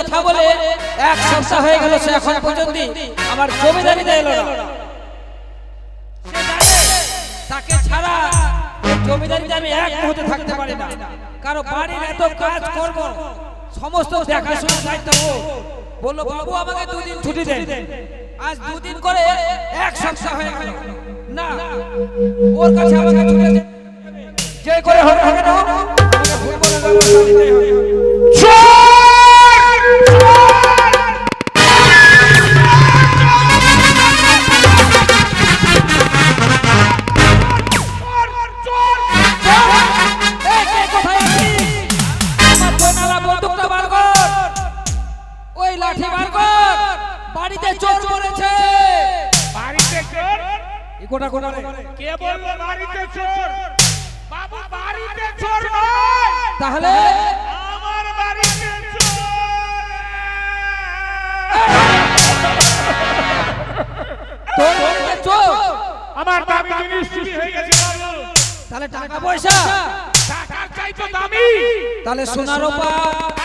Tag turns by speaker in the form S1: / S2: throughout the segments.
S1: কথা বলে এক সপ্তাহ হয়ে গেল, সে এখন পর্যন্ত আমার জমিদারিতে এলো না। সে জানে তাকে ছাড়া জমিদারিতে আমি এক মুহূর্তে থাকতে পারি না। কারো বাড়ির এত কাজ করব, সমস্ত দেখাশোনার দায়িত্ব ও। বললো বাবু আমাকে 2 দিন ছুটি দেন। আজ 2 দিন করে এক সপ্তাহ হয়ে গেল না, ওর কাছে আমাকে ছুটি দেন যে করে হোক না কেন আমাকে ফুটবলের ব্যবস্থা দিতে হবে। বাড়িতে চোর পড়েছে।
S2: বাড়িতে চোর?
S1: কোটা কোটা
S2: কে বলল বাড়িতে চোর? বাবু বাড়িতে চোর নয়,
S1: তাহলে
S2: আমার বাড়িতে চোর।
S1: তোর বাড়িতে চোর?
S2: আমার দামি জিনিস চুরি হয়ে গেছে বাবু।
S1: তাহলে টাকা পয়সা?
S2: টাকার চাইতো দামি।
S1: তাহলে সোনা রূপা?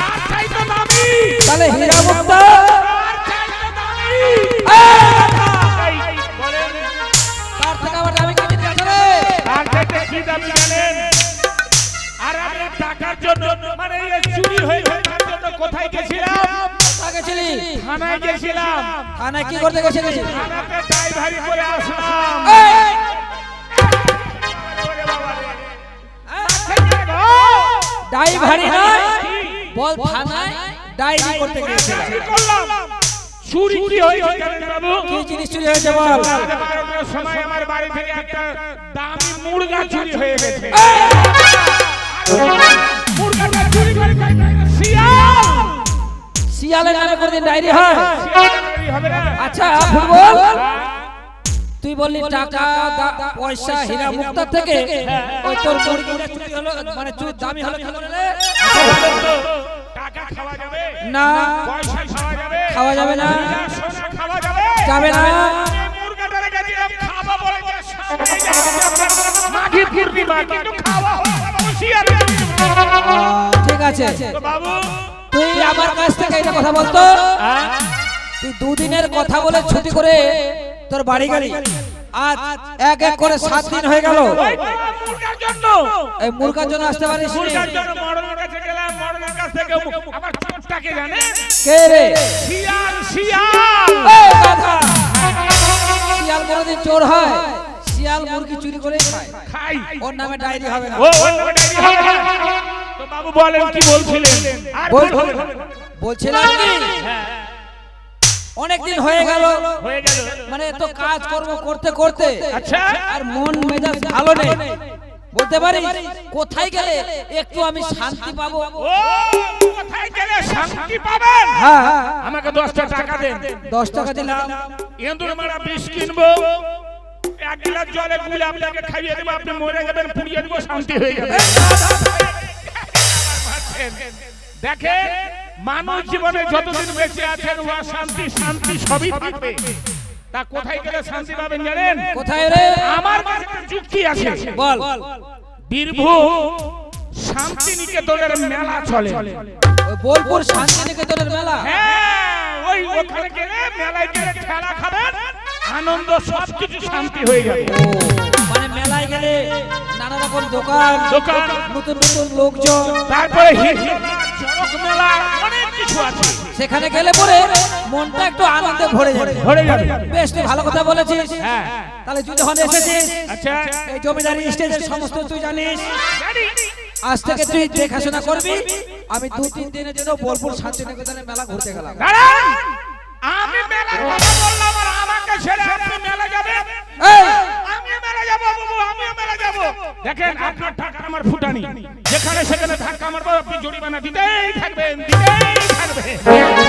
S2: আর চাইতো দামি।
S1: তাহলে হীরা মুক্তা?
S2: আর চাইতো দামি। বলেন
S1: তার থেকে আবার দামি কি জিনিস আছে রে?
S2: আর চাইতে কি দামি জানেন? আর আমরা টাকার জন্য মানে এই চুরি হয়ে যাওয়ার জন্য কোথায় গেছিলাম?
S1: কোথায় গেছিলি?
S2: থানায় গেছিলাম।
S1: থানায় কি করতে গেছিলি?
S2: থানাতে ড্রাইভারি করে আসলাম।
S1: এই! ড্রাইভারি নয়, বল থানায় ডায়েরি করতে গিয়েছিলাম।
S2: কি করলাম? চুরি কি হয়েছে জানেন বাবু?
S1: কি জিনিস চুরি হয়েছে বল?
S2: রাত 12টার সময় আমার বাড়ি থেকে একটা দামি মুরগা চুরি হয়ে গেছে। মুরগাটা চুরি করে শিয়াল।
S1: শিয়ালের নামে কোনদিন ডায়েরি হয়?
S2: শিয়াল হবে না।
S1: আচ্ছা ফুটবল, তুই বললি টাকা পয়সা হীরা মুক্তা থেকে ওই তোর মুরগিটা চুরি হলো, মানে চুরি দামি হলো কি করে রে?
S2: টাকা খাওয়া যাবে
S1: না,
S2: পয়সা খাওয়া যাবে?
S1: খাওয়া যাবে না।
S2: সোনা খাওয়া যাবে?
S1: যাবে না।
S2: মুরগাটা গেছিলাম খাওয়া বলে মাঘী পূর্ণিমা, কিন্তু খাওয়া শিয়াল।
S1: ঠিক আছে
S2: তো বাবু
S1: তুই আমার কাছ থেকে এটা কথা বলতো, তুই 2 দিনের কথা বলে ছুটি করে তোর বাড়ি গেলি, আজ এক এক করে 7 দিন হয়ে গেল।
S2: মুরগার জন্য,
S1: এই মুরগার জন্য আসতে পারিস নি?
S2: মুরগার জন্য মরণের কাছে গেলাম। মরণের কাছ থেকে আবার চোরটাকে জানে
S1: কে রে?
S2: শিয়াল। শিয়াল
S1: এই গাধা! শিয়াল কোনদিন চোর হয়? শিয়াল মুরগি চুরি করে খায়।
S2: খাই।
S1: ওর নামে ডায়েরি হবে না।
S2: ও ওর নামে ডায়েরি হবে না। তো বাবু বলেন কি বলছিলেন? আর
S1: বলছিলাম কি অনেক দিন হয়ে গেল,
S2: হয়ে গেল
S1: মানে তো কাজ কর্ম করতে করতে
S2: আচ্ছা
S1: আর মন মেজাজ ভালো নেই। বলতে পারি কোথায় গেলে একটু আমি শান্তি পাবো?
S2: ও কোথায় গেলে শান্তি পাবেন?
S1: হ্যাঁ হ্যাঁ,
S2: আমাকে 10টা টাকা দেন।
S1: 10 টাকা দিলাম।
S2: এন্দুর মারা বিষ কিনবো, 1 গ্লাস জলে গুলে আপনাকে খাইয়ে দেবো, আপনি মরে যাবেন, পুড়িয়ে দেবো, শান্তি হয়ে যাবে। দেখেন মানুষ জীবনে যতদিন বেঁচে আছেন ও শান্তি শান্তি সবই থাকবে। তা কোথায় গেলে শান্তি পাবেন জানেন?
S1: কোথায় রে?
S2: আমার কাছে একটা যুক্তি আছে।
S1: বল।
S2: বীরভূম শান্তিনিকেতনের মেলা চলে।
S1: ওই বোলপুর শান্তিনিকেতনের মেলা?
S2: হ্যাঁ, ওই ওখানে গেলে মেলায় গেলে খেলা খাবেন, আনন্দ সবকিছু শান্তি হয়ে যাবে।
S1: মানে মেলায় গেলে নানা রকম দোকান, নতুন নতুন লোকজন,
S2: তারপরে চড়ক মেলা, অনেক কিছু আছে।
S1: সেখানে গেলে পরে মনটা একটু আনন্দে ভরে যাবে।
S2: ভরে যাবে।
S1: বেশ, তুই ভালো কথা বলেছিস।
S2: হ্যাঁ,
S1: তাহলে তুই যখন এসেছিস,
S2: আচ্ছা
S1: এই জমিদারি স্টেজের সমস্ত তুই জানিস,
S2: জানি।
S1: আজ থেকে তুই দেখাশোনা করবি। আমি 2-3 দিনের জন্য বোলপুর শান্তিনিকেতনের মেলা ঘুরতে গেলাম।
S2: দাঁড়ান, আমি মেলার কথা বললাম আর আমাকে ছেড়ে আপনি মেলা যাবেন?
S1: এই!
S2: আমি মেলা যাব বাবু, আমিও মেলা যাব। দেখেন আপনার টাকা আমার ফুটানি, যেখানে সেখানে ধাক্কা মারবো, আপনি জরিমানা দিতেই থাকবেন, দিতেই থাকবেন।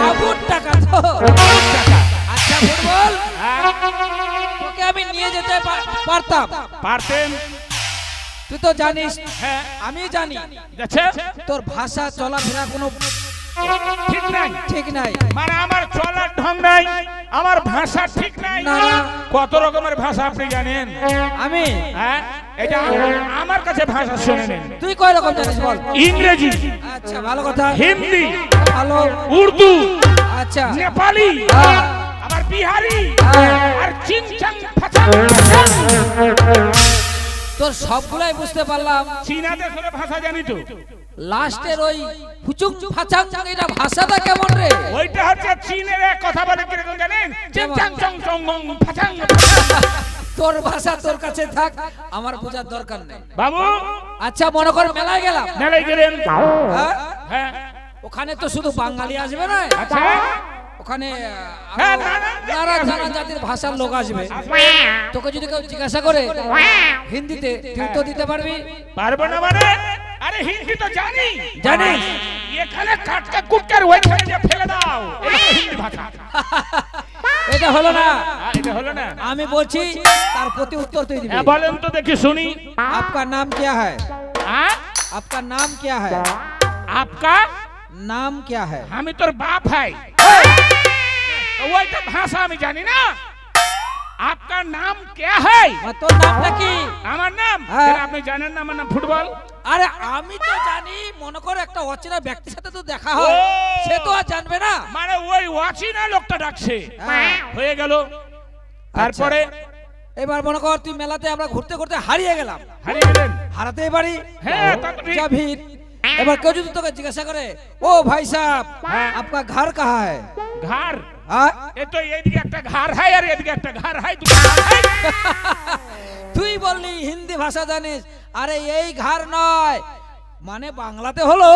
S1: বাবুর টাকা তো। আচ্ছা ফুটবল, তোকে আমি নিয়ে যেতে পারতাম।
S2: পারতেন?
S1: তুই তো জানিস,
S2: হ্যাঁ
S1: আমি জানি,
S2: আচ্ছা
S1: তোর ভাষা চলাফেরা কোনো
S2: ঠিক নাই।
S1: ঠিক নাই।
S2: মানে আমার চলার ঢং নাই, আমার ভাষা ঠিক নাই।
S1: না, না।
S2: কত রকমের ভাষা আপনি জানেন?
S1: আমি
S2: হ্যাঁ, এটা আমার কাছে ভাষা শুনে নেন।
S1: তুই কয় রকম জানিস বল?
S2: ইংরেজি,
S1: আচ্ছা ভালো কথা।
S2: হিন্দি,
S1: ভালো।
S2: উর্দু,
S1: আচ্ছা
S2: নেপালি,
S1: হ্যাঁ।
S2: আবার বিহারি,
S1: হ্যাঁ।
S2: আর চিংচাং ফাচাং।
S1: তোর সবগুলাই বুঝতে পারলাম,
S2: চীনা দেশের ভাষা জানি তো।
S1: লাস্টের ওই ফুচুং ফাচাং এটা ভাষাটা কেমন রে?
S2: ওইটা হচ্ছে চীনের এক কথা বলে কিরকম জানেন? চিংচাং চং চং গং ফাচাং।
S1: তোর ভাষা তোর কাছে থাক, আমার বোঝার দরকার নেই
S2: বাবু।
S1: আচ্ছা মনে কর মেলায় গেলাম,
S2: মেলায় গেলেন,
S1: হ্যাঁ?
S2: হ্যাঁ
S1: ওখানে তো শুধু বাঙালি আসবে না,
S2: আচ্ছা,
S1: ওখানে
S2: হ্যাঁ,
S1: নানা জাতির ভাষার লোক আসবে। তোকে যদি কেউ জিজ্ঞাসা করে হিন্দিতে, তুই তো দিতে পারবি?
S2: পারবো না মানে? আরে হিন্দি তো জানি।
S1: জানিস?
S2: এখানে কাটকা কুটকার ওইখানে যে ফেলে দাও, এটা তো হিন্দি ভাষা।
S1: এটা হলো না,
S2: এটা হলো না।
S1: আমি বলছি তার প্রতি উত্তর তুই দিবি।
S2: হ্যাঁ বলেন তো দেখি শুনি।
S1: आपका नाम क्या है?
S2: হ্যাঁ?
S1: आपका नाम क्या है?
S2: আপকা
S1: नाम क्या है?
S2: আমি তোর বাপ ভাই। ওইটা ভাষা আমি জানি না। আপকা নাম क्या है?
S1: তোর নামটা কি?
S2: আমার নাম
S1: হ্যাঁ।
S2: কেন আপনি জানেন না? আমার নাম ফুটবল।
S1: আরে আমি তো জানি, মনে কর একটা অচেনা ব্যক্তির সাথে তো দেখা হয়,
S2: ও।
S1: সে তো আর জানবে না।
S2: মানে ওই অচেনা লোকটা ডাকছে।
S1: হ্যাঁ।
S2: হয়ে গেল। তারপরে
S1: এবার মনে কর তুই মেলাতে আমরা ঘুরতে ঘুরতে হারিয়ে গেলাম,
S2: হারিয়ে গেলেন।
S1: হারাতেই পারি।
S2: হ্যাঁ, তা তো ঠিক।
S1: যা ভিড়। এবার কেউ যদি তোকে জিজ্ঞাসা করে, ও ভাই সাহেব
S2: হ্যাঁ।
S1: आपका घर कहाँ है?
S2: ঘর
S1: हाँ?
S2: এ তো এইদিকে একটা ঘর হয় আর এদিকে একটা ঘর হয়, দুটো ঘর হয়।
S1: তুই বললি হিন্দি ভাষা জানিস, আরে এই ঘর নয়, মানে বাংলাতে হলো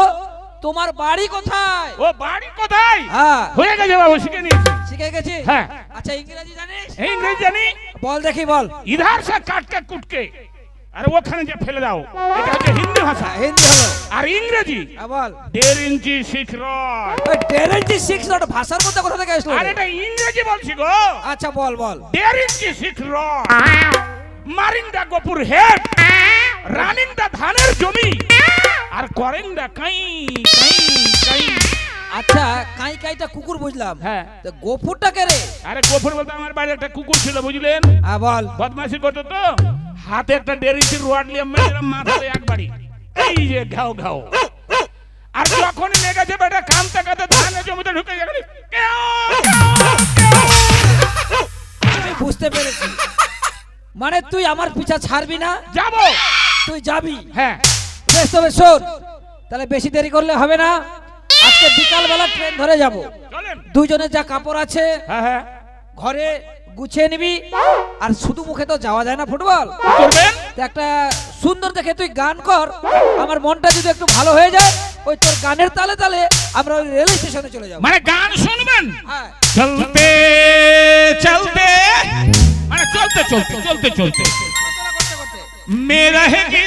S1: তোমার বাড়ি কোথায়।
S2: ও বাড়ি কোথায়?
S1: হ্যাঁ
S2: হয়ে গেছে বাবু, শিখে নিয়েছি।
S1: শিখে গেছি।
S2: হ্যাঁ।
S1: আচ্ছা ইংরেজি জানিস?
S2: এই ইংরেজি জানি।
S1: বল দেখি বল।
S2: ইধার সে কাটকে কুটকে আর ওখানে যে ফেলে দাও, এটা হচ্ছে হিন্দি ভাষা।
S1: হিন্দি হলো।
S2: আর ইংরেজি
S1: বল।
S2: 1.5 ইঞ্চি শিখ রড।
S1: ওই 1.5 6 নট ভাষার মধ্যে কোথা থেকে আসলো?
S2: আর এটা ইংরেজি বলছি গো।
S1: আচ্ছা বল বল।
S2: 1.5 ইঞ্চি শিখ রড। মারিন্দা গোপুর হেড, রানিন্দা ধানের জমি, আর করেন্দা কাই কাই কাই।
S1: আচ্ছা কাই কাইটা কুকুর বুঝলাম,
S2: হ্যাঁ।
S1: তো গোফুরটা কে রে?
S2: আরে গোপুর বলতে আমার বাড়ি একটা কুকুর ছিল, বুঝলেন?
S1: হ্যাঁ বল।
S2: বদমাশি করতো তো, হাতে একটা 1.5 ইঞ্চি রড নিয়ে মেরেলাম মাথায় একবারই, এই যে ঘাও ঘাও। আর যখনই লেগেছে বেটা কামতে কামতে ধানের জমিতে ঢুকে গেল।
S1: আমি বুঝতে পেরেছি, মানে তুই আমার পিছা ছাড়বি না?
S2: যাবো।
S1: তুই যাবি?
S2: হ্যাঁ।
S1: বেশ তবে শোন, তাহলে বেশি দেরি করলে হবে না, আজকে বিকাল বেলা ট্রেন ধরে যাব।
S2: চলেন।
S1: দুইজনের যা কাপড় আছে
S2: হ্যাঁ হ্যাঁ।
S1: ঘরে গুছিয়ে নিবি, আর শুধু মুখে তো যাওয়া যায় না ফুটবল।
S2: করবেন?
S1: তো একটা সুন্দর দেখে তুই গান কর, আমার মনটা যদি একটু ভালো হয়ে যায়, ওই তোর গানের তালে তালে আমরা ওই রেল স্টেশনে চলে যাব।
S2: মানে গান শুনবেন?
S1: হ্যাঁ।
S2: চলতে চলতে, মানে চলতে চলতে চলতে চলতে
S1: করতে করতে
S2: में रहेगी,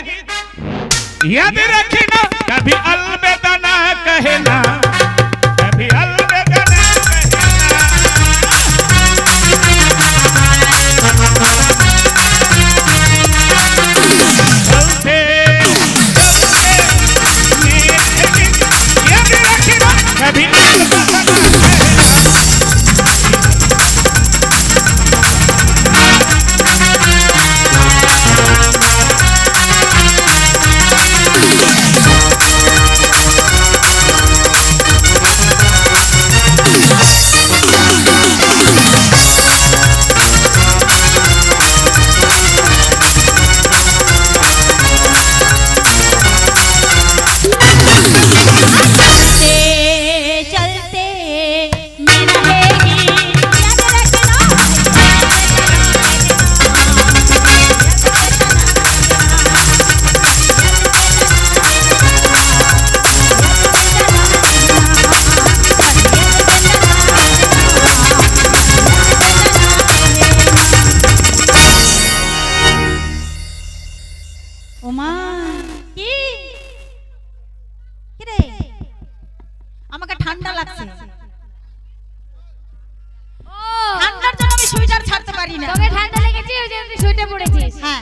S2: याद रखना कभी अलविदा ना कहना, कभी अलविदा ना कहना। चलते चलते में रहेगी, याद रखना कभी अलविदा ना कहना।
S3: चलते में रहेगी, याद ওমা কি রে, আমাকে ঠান্ডা লাগছে। ঠান্ডার জন্য আমি সোয়েটার ছাড়তে পারি না।
S4: তোকে ঠান্ডা লেগেছে ওই জন্য তুই শুইতে পড়েছিস।
S3: হ্যাঁ।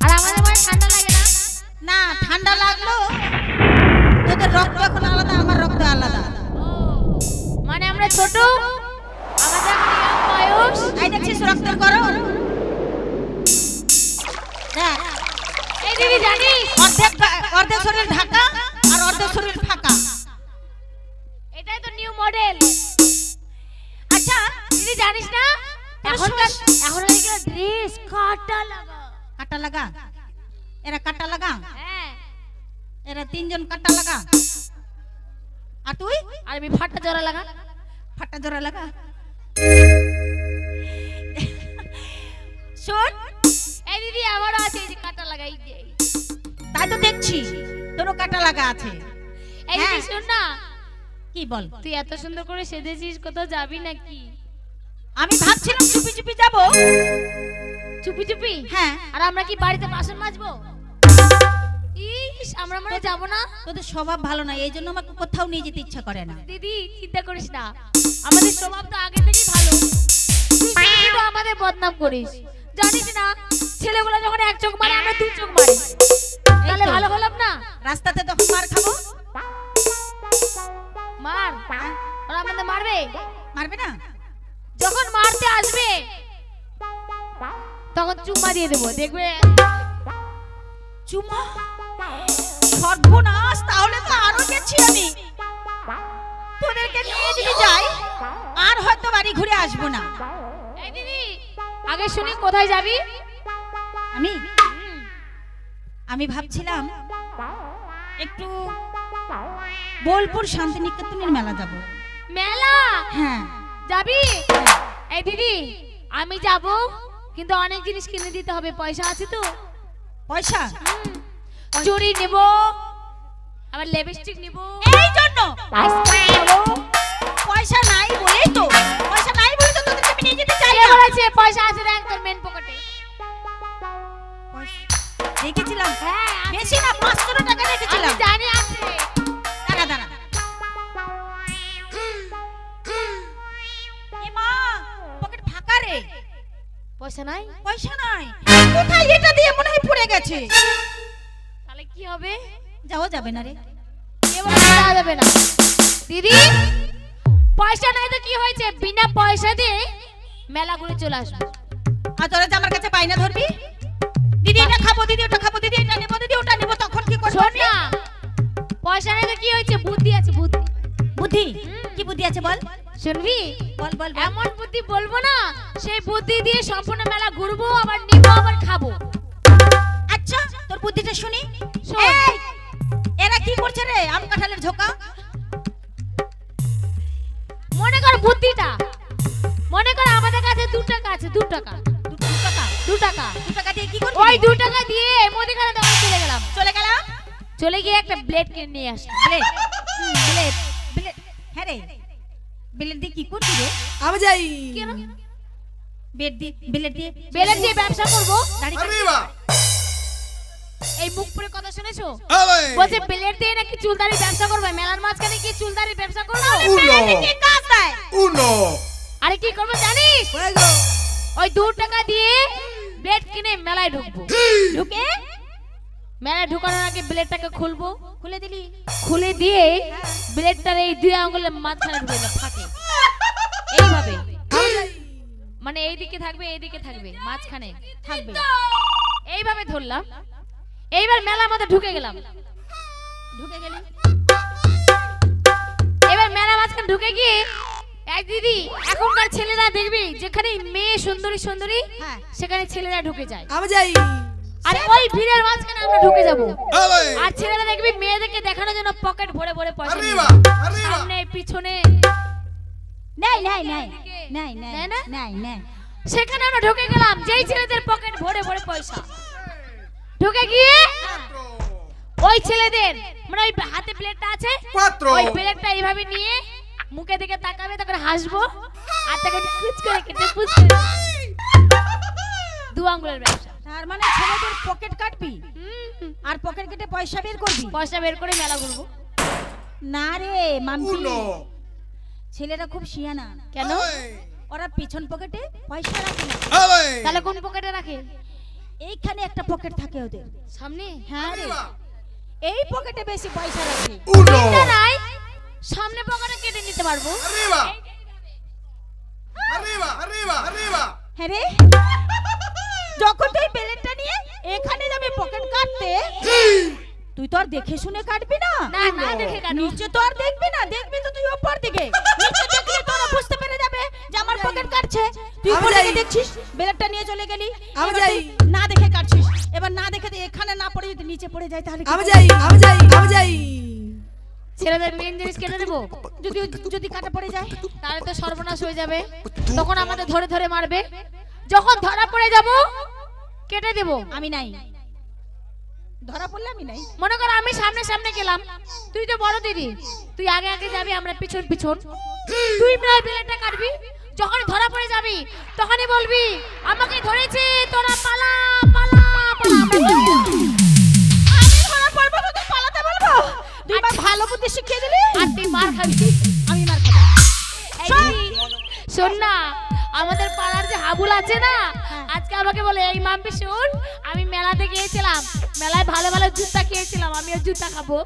S4: আর আমাদের বয়স ঠান্ডা লাগে না।
S3: না ঠান্ডা লাগলো, তোদের রক্ত এখন আলাদা, আমার রক্ত আলাদা।
S4: ও মানে আমরা ছোট, আমাদের এখন young বয়স।
S3: এই দেখছিস রক্তের করো, দেখ
S4: জানিস
S3: অর্ধেক শরীর ঢাকা আর অর্ধেক শরীর ফাঁকা।
S4: এটাই তো নিউ মডেল।
S3: আচ্ছা
S4: দিদি জানিস না এখন এগুলো ড্রেস কাটা লাগা।
S3: কাটা লাগা, এরা কাটা লাগা,
S4: হ্যাঁ
S3: এরা তিনজন কাটা লাগা, আর তুই
S4: আর আমি ফাটা জোড়া লাগা।
S3: ফাটা জোড়া লাগা। শোন,
S4: এই দিদি আমারও আছে এই যে কাটা লাগা, এই যে
S3: তাই তো দেখছি তোরও কাটা লাগা আছে।
S4: এই দিদি
S3: হ্যাঁ।
S4: শোন না,
S3: কি বল?
S4: তুই এত সুন্দর করে সেজেছিস, কোথাও যাবি নাকি?
S3: আমি ভাবছিলাম চুপি চুপি যাব।
S4: চুপি চুপি?
S3: হ্যাঁ।
S4: আর আমরা কি বাড়িতে বাসন মাজবো? ইস, আমরা মনে হয় যাবো না।
S3: তোদের স্বভাব ভালো না, এই জন্য আমাকে কোথাও নিয়ে যেতে ইচ্ছা করে না।
S4: দিদি চিন্তা করিস না, আমাদের স্বভাব তো আগে থেকেই ভালো। তুই শুধু আমাদের বদনাম করিস, জানিস না ছেলেগুলো যখন এক চোখ মারে আমরা দুই চোখ মারি, তাহলে ভালো হলাম না?
S3: রাস্তাতে তখন মার খাবো।
S4: মার? ওরা আমাদের মারবে?
S3: মারবে না?
S4: যখন মারতে আসবে তখন চুম্মা দিয়ে দেবো, দেখবে।
S3: চুমা? সর্বনাশ, তাহলে তো আরো গেছি আমি। তোদেরকে নিয়ে যদি যাই আর হয়তো বাড়ি ঘুরে আসবো না।
S4: এই দিদি আগে শুনি কোথায় যাবি?
S3: আমি ভাবছিলাম একটু বোলপুর শান্তিনিকেতনের মেলা যাব।
S4: মেলা?
S3: হ্যাঁ।
S4: যাবি? এই দিদি আমি যাব, কিন্তু অনেক জিনিস কিনে দিতে হবে, পয়সা আছে তো?
S3: পয়সা?
S4: চুড়ি নেব, আবার লিপস্টিক নেব,
S3: এই জন্য
S4: আইসক্রিম খাবো।
S3: পয়সা নাই বলেই তো, পয়সা নাই বলে তো তোদেরকে আমি নিয়ে যেতে চাই
S4: কে
S3: না।
S4: বলেছে পয়সা আছে? দেখ তোর মেন পকেটে।
S3: দেখেছিলাম,
S4: হ্যাঁ আছে।
S3: বেশি না 500 টাকা রেখেছিলাম।
S4: আমি জানি আছে।
S3: দাঁড়া দাঁড়া। এ মা, পকেট ফাঁকা রে।
S4: পয়সা নাই?
S3: পয়সা নাই কোথায়? এটা দিয়ে মনে হয় পড়ে গেছে।
S4: তাহলে কি হবে?
S3: যাওয়া যাবে না রে।
S4: কে বলেছে যাওয়া যাবে না? দিদি পয়সা নাই তো কি হয়েছে, বিনা পয়সা দিয়ে মেলা ঘুরে চলে আসবো।
S3: আর তোরা যে আমার কাছে বাইনা ধরবি, দিদি এটা খাবো, দিদি ওটা খাবো, দিদি এটা নেবো, দিদি ওটা নেবো, তখন কি করবি?
S4: শোন না, পয়সা নাই তো কি হয়েছে, বুদ্ধি আছে বুদ্ধি।
S3: বুদ্ধি? কি বুদ্ধি আছে বল?
S4: শুনবি?
S3: বল বল বল।
S4: এমন বুদ্ধি বলবো না, সেই বুদ্ধি দিয়ে সম্পূর্ণ মেলা ঘুরবো, আবার নিবো, আবার খাবো।
S3: আচ্ছা তোর বুদ্ধিটা শুনি।
S4: শোন।
S3: এই, এরা কি করছে রে? আম কাঁঠালের ঝোকা।
S4: মনে কর বুদ্ধিটা, মনে কর আমাদের কাছে 2 টাকা আছে, 2 টাকা,
S3: 2 টাকা?
S4: 2 টাকা।
S3: 2 টাকা দিয়ে কি করবি?
S4: ওই 2 টাকা দিয়ে মুদিখানা দোকানে চলে গেলাম,
S3: চলে গেলাম।
S4: চলে গিয়ে একটা ব্লেড কিনে নিয়ে আসলাম।
S3: ব্লেড? ব্লেড? ব্লেড? হ্যাঁ রে, ব্লেড দিয়ে কি করবি রে?
S1: আমি যাই।
S4: কেন?
S3: ব্লেড দিয়ে, ব্লেড দিয়ে
S4: ব্লেড দিয়ে ব্যবসা করবো?
S3: দাড়ি কাটবি?
S4: এই মুখ পুরে কথা শুনেছো?
S5: Ale!
S4: বলছে ব্লেড দিয়ে নাকি চুলদারি ব্যবসা করবে, মেলার মাঝখানে কি চুলদারি ব্যবসা করবো?
S3: ব্লেডে কি কাজ দেয়?
S5: Uno!
S4: আরে কি করবো জানিস? ওই 2 টাকা দিয়ে ব্লেড কিনে মেলায় ঢুকবো,
S3: ঢুকে
S4: মেলায় ঢুকানোর আগে ব্লেডটাকে খুলবো,
S3: খুলে দিলি?
S4: খুলে দিয়ে ব্লেডটার এই 2 আঙ্গুলের মাঝখানে ঢুকে দেব, ফাঁকে এইভাবে, মানে এইদিকে থাকবে, এইদিকে থাকবে, মাঝখানে থাকবে, এইভাবে ধরলাম। এইবার মেলার মধ্যে ঢুকে গেলাম,
S3: ঢুকে গেলি?
S4: এবার মেলা মাঝখানে ঢুকে গিয়ে এক দিদি, এখনকার ছেলেরা দেখবি যেখানে মেয়ে সুন্দরী সুন্দরী,
S3: হ্যাঁ।
S4: সেখানে ছেলেরা ঢুকে যায়,
S1: আমি যাই।
S4: আর ওই ভিড়ের মাঝখানে আমরা ঢুকে যাব।
S5: Ale!
S4: আর ছেলেরা দেখবি মেয়েদেরকে দেখানোর জন্য পকেট ভরে ভরে পয়সা নিয়ে
S5: Arriba!
S4: যায়।
S5: Arriba!
S4: সামনে পিছনে,
S3: নাই নাই নাই নাই নাই
S4: নেয় না?
S3: নাই নাই।
S4: সেখানে আমরা ঢুকে গেলাম, যেই ছেলেদের পকেট ভরে ভরে পয়সা, ঢুকে গিয়ে ওই ছেলেদের, মানে ওই হাতে প্লেটটা আছে,
S5: Cuatro!
S4: ওই প্লেটটা এইভাবে নিয়ে মুখে দিকে তাকাবে, তখন হাসবো, আর তাকে কুচ করে কেটে পুচ করে 2 আঙ্গুলের ব্যবসা।
S3: তার মানে ছেলেদের পকেট কাটবি
S4: হুম,
S3: আর পকেট কেটে পয়সা বের করবি?
S4: পয়সা বের করে মেলা ঘুরবো।
S3: না রে মাম্পি,
S5: Uno!
S3: ছেলেরা খুব শিয়ানা।
S4: কেন?
S5: Ale!
S3: ওরা পিছন পকেটে পয়সা রাখে না,
S5: Ale!
S4: তাহলে কোন পকেটে রাখে?
S3: এইখানে একটা পকেট থাকে ওদের।
S4: সামনে?
S3: হ্যাঁ রে,
S5: Arriba!
S3: এই পকেটে বেশি পয়সা রাখে।
S5: Uno!
S4: এটা নাই, সামনে পকেটে কেটে নিতে পারবো।
S5: Arriba! Arriba! Arriba! Arriba!
S3: হ্যাঁ রে, যখন তুই প্লেটটা নিয়ে এখানে যাবে পকেট কাটতে, তুই তো আর দেখে শুনে কাটবি না।
S4: না না দেখে কাটো।
S3: নিচে তো আর দেখবি না, দেখবি তো তুই উপর দিকে। নিচে দেখলে তোরা বুঝতে পেরে যাবে যে আমার পকেট কাটছে। তুই উপর দিকে দেখছিস, ব্লেডটা নিয়ে চলে গেলি।
S5: আমি
S3: এবার
S5: যাই।
S3: তুই না দেখে কাটছিস। এবার না দেখে এখানে না পড়ে যদি নিচে পড়ে যায় তাহলে কি
S5: আমি
S3: করবি?
S5: যাই, আমি যাই, আমি যাই।
S4: ছেলেদের মেন জিনিস কেটে দেবো,
S3: যদি যদি কাটা পড়ে যায়
S4: তাহলে তো সর্বনাশ হয়ে যাবে। তখন আমাদের ধরে ধরে মারবে। যখন ধরা পড়ে যাব কেটে দেব।
S3: আমি নাই, ধরা পড়লে আমি নাই।
S4: মনে কর আমি সামনে সামনে গেলাম, তুই তো বড় দিদি, তুই আগে আগে যাবি, আমরা পিছন পিছন। তুই প্রায় ব্লেডটা কাটবি, যখন ধরা পড়ে যাবি তখনই বলবি আমাকে ধরেছে, তোরা পালা পালা পালা।
S3: আমি ধরা পড়বো তো তুই পালাতে বলবো? দুইবার ভালো বুদ্ধি শিখিয়ে দিলি।
S4: আর তুই মার খাবি।
S3: আমি মার খাবো।
S4: এই দিদি, শোন না, আমাদের পাড়ার যে হাবুল আছে না, আজকে আমাকে বলে এই মাম্পি শোন, আমি মেলাতে গিয়েছিলাম, মেলায় ভালো ভালো জুতা খেয়েছিলাম, আমিও জুতা খাবো।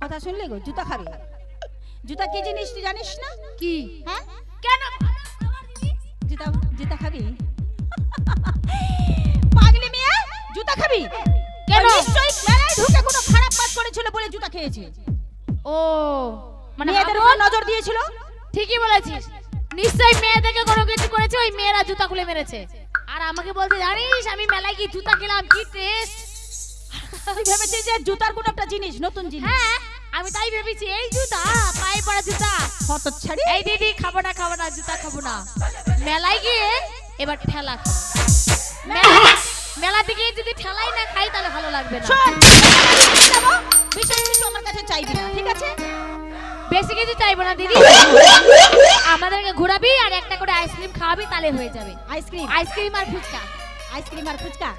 S3: কথা শুনলি গো, জুতা খাবি? জুতা কি জিনিস তুই জানিস না?
S4: কি?
S3: হ্যাঁ,
S4: কেন?
S3: জুতা জুতা খাবি? পাগলি মেয়ে, জুতা খাবি
S4: কেন?
S3: ও নিশ্চয়ই মেলায় ঢুকে কোনো খারাপ কাজ করেছিল বলে জুতা খেয়েছে।
S4: ও মানে
S3: মেয়েদের
S4: হাবুল?
S3: উপর নজর দিয়েছিল।
S4: ঠিকই বলেছিস, নিশ্চয়ই মেয়েদেরকে কোনো কিছু করেছে, ওই মেয়েরা জুতা খুলে মেরেছে। আর আমাকে বলতে জানিস আমি মেলায় কি জুতা খেলাম, কি টেস্ট।
S3: তুই ভেবেছিস যে জুতার কোনো একটা জিনিস, নতুন জিনিস।
S4: হ্যাঁ আমি তাই ভেবেছি, এই জুতা পায়ে পড়া জুতা।
S3: কত ছাড়ি।
S4: এই দিদি খাবো না জুতা খাবো না, মেলায় গিয়ে এবার ঠেলা খাবো। মেলা থেকে যদি ঠেলাই না খাই তাহলে ভালো লাগবে না।
S3: শোন, যাবো, বিশেষ কিছু আমার কাছে চাইবি না, ঠিক আছে?
S4: বেশি কিছু চাইবো না দিদি, আমাদেরকে ঘোরাবি আর একটা করে আইসক্রিম খাওয়াবি, তাহলে হয়ে যাবে।
S3: আইসক্রিম,
S4: আইসক্রিম আর ফুচকা।
S3: আইসক্রিম আর ফুচকা।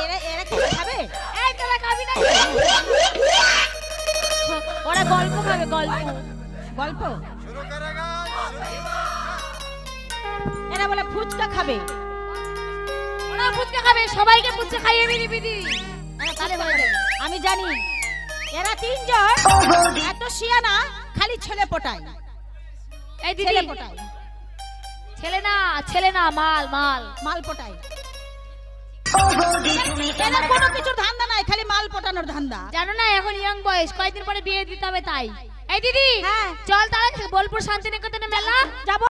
S3: এরা এরা কি খাবে?
S4: এই তোরা খাবি না? ওরা গল্প খাবে, গল্প।
S3: গল্প? এরা বলে ফুচকা খাবে।
S4: ওরা ফুচকা খাবে, সবাইকে ফুচকা খাইয়ে দিবি দিদি, তাহলে হয়ে যাবে।
S3: আমি জানি এরা তিনজন এত শিয়ানা, খালি ছেলে পটায়।
S4: এই দিদি,
S3: ছেলে পটায়,
S4: ছেলে না, মাল মাল।
S3: মাল পটায়। এরা কোনো কিছুর ধান্দা নাই, খালি মাল পটানোর ধান্দা।
S4: জানো না এখন ইয়ং বয়স, কয়েকদিন পরে বিয়ে দিতে হবে তাই। এই দিদি
S3: হ্যাঁ।
S4: চল তাহলে বোলপুর শান্তিনিকেতনে মেলা
S3: যাবো।